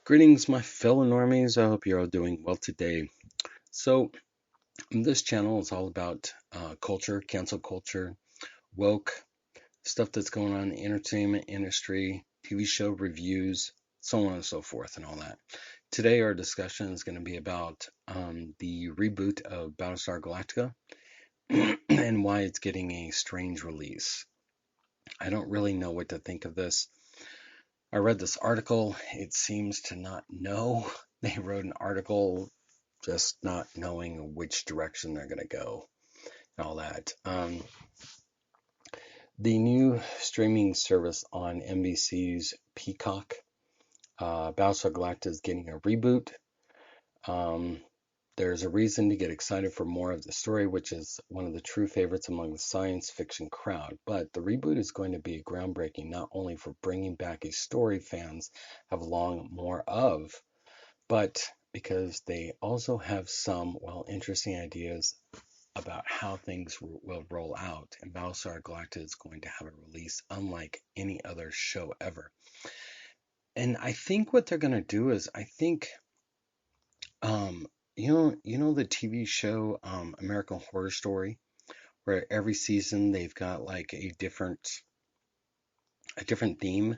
Greetings, my fellow normies. I hope you're all doing well today. So, this channel is all about culture, cancel culture, woke, stuff that's going on in the entertainment industry, TV show reviews, so on and so forth, and all that. Today, our discussion is going to be about the reboot of Battlestar Galactica and why it's getting a strange release. I don't really know what to think of this. I read this article. It seems to not know. They wrote an article just not knowing which direction they're going to go and all that. The new streaming service on NBC's Peacock, Battlestar Galactica, is getting a reboot. There's a reason to get excited for more of the story, which is one of the true favorites among the science fiction crowd. But the reboot is going to be groundbreaking, not only for bringing back a story fans have longed more of, but because they also have some, interesting ideas about how things will roll out. And Battlestar Galactica is going to have a release unlike any other show ever. And I think what they're going to do is, um, you know the TV show American Horror Story, where every season they've got like a different theme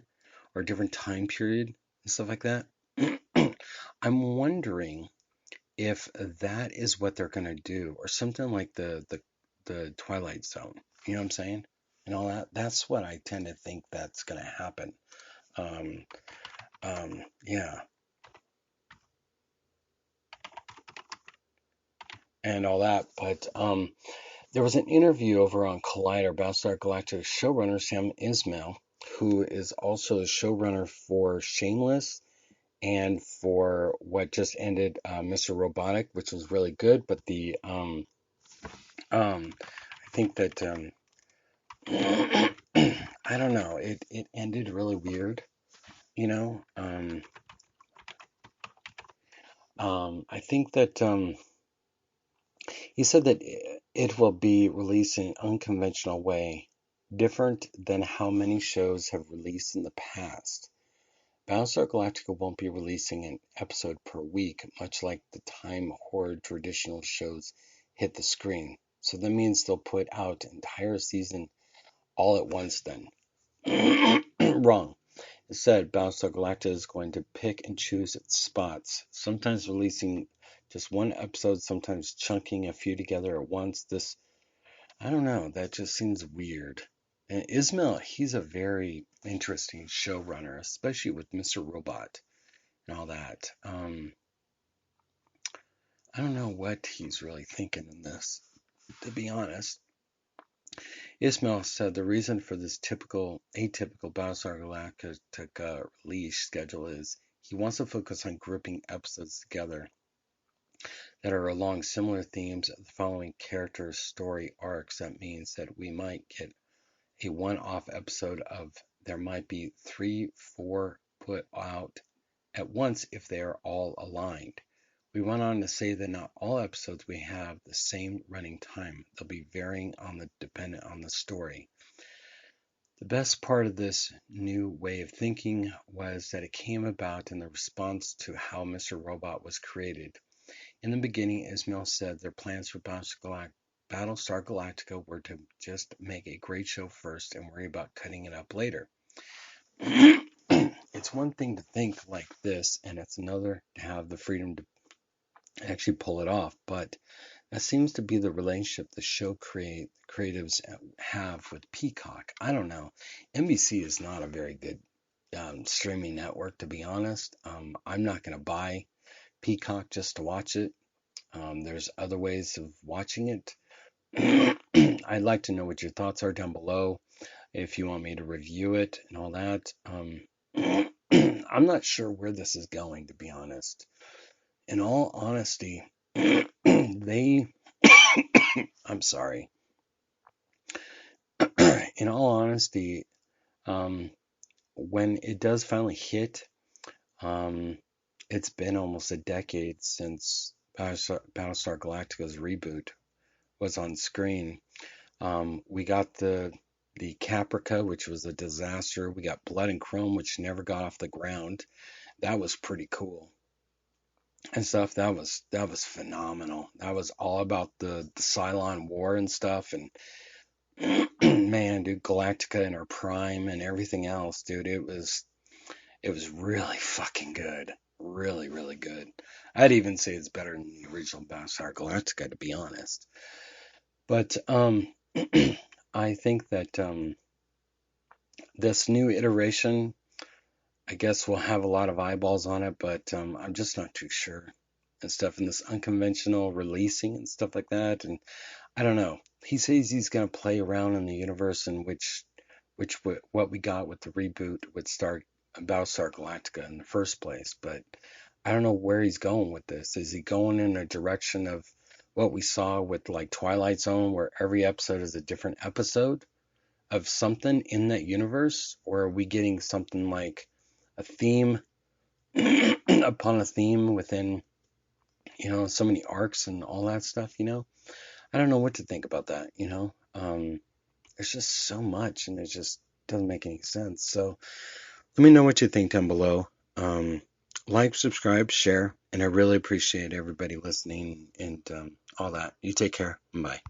or a different time period and stuff like that. I'm wondering if that is what they're going to do, or something like the Twilight Zone. You know what I'm saying? And all that. That's what I tend to think that's going to happen. Um, yeah, and all that. But there was an interview over on Collider, Battlestar Galactica showrunner Sam Ismail, who is also the showrunner for Shameless and for what just ended, Mr. Robotic, which was really good. But I think that I don't know. It ended really weird, you know. I think that he said that it will be released in an unconventional way, different than how many shows have released in the past. Battlestar Galactica won't be releasing an episode per week, much like the time horror traditional shows hit the screen. So that means they'll put out an entire season all at once then. Wrong. Instead, Battlestar Galactica is going to pick and choose its spots, sometimes releasing just one episode, sometimes chunking a few together at once. I don't know, that just seems weird. And Ismail, he's a very interesting showrunner, especially with Mr. Robot and all that. I don't know what he's really thinking in this, to be honest. Ismail said the reason for this atypical Battlestar Galactica release schedule is he wants to focus on grouping episodes together that are along similar themes of the following characters' story arcs. That means that we might get a one-off episode of there might be 3, 4 put out at once if they are all aligned. We went on to say that not all episodes we have the same running time. They'll be varying dependent on the story. The best part of this new way of thinking was that it came about in the response to how Mr. Robot was created. In the beginning, Ismail said their plans for Battlestar Galactica were to just make a great show first and worry about cutting it up later. It's one thing to think like this, and it's another to have the freedom to actually pull it off. But that seems to be the relationship the show creatives have with Peacock. I don't know. NBC is not a very good streaming network, to be honest. I'm not going to buy Peacock just to watch it. There's other ways of watching it. I'd like to know what your thoughts are down below, if you want me to review it and all that. I'm not sure where this is going, to be honest. In all honesty, I'm sorry. In all honesty, when it does finally hit, it's been almost a decade since Battlestar Galactica's reboot was on screen. We got the Caprica, which was a disaster. We got Blood and Chrome, which never got off the ground. that was pretty cool and stuff. That was phenomenal. That was all about the Cylon War and stuff. And man, dude, Galactica in her prime and everything else, dude. It was really fucking good. Really, really good. I'd even say it's better than the original Battlestar Galactica, to be honest. But I think that this new iteration, I guess, will have a lot of eyeballs on it, but I'm just not too sure and stuff. And this unconventional releasing and stuff like that, and I don't know. He says he's gonna play around in the universe in which what we got with the reboot with Battlestar Galactica in the first place, but I don't know where he's going with this. Is he going in a direction of what we saw with like Twilight Zone, where every episode is a different episode of something in that universe, or are we getting something like a theme upon a theme within, so many arcs and all that stuff? I don't know what to think about that. There's just so much and it just doesn't make any sense. So let me know what you think down below. Like, subscribe, share, and I really appreciate everybody listening and all that. You take care. Bye.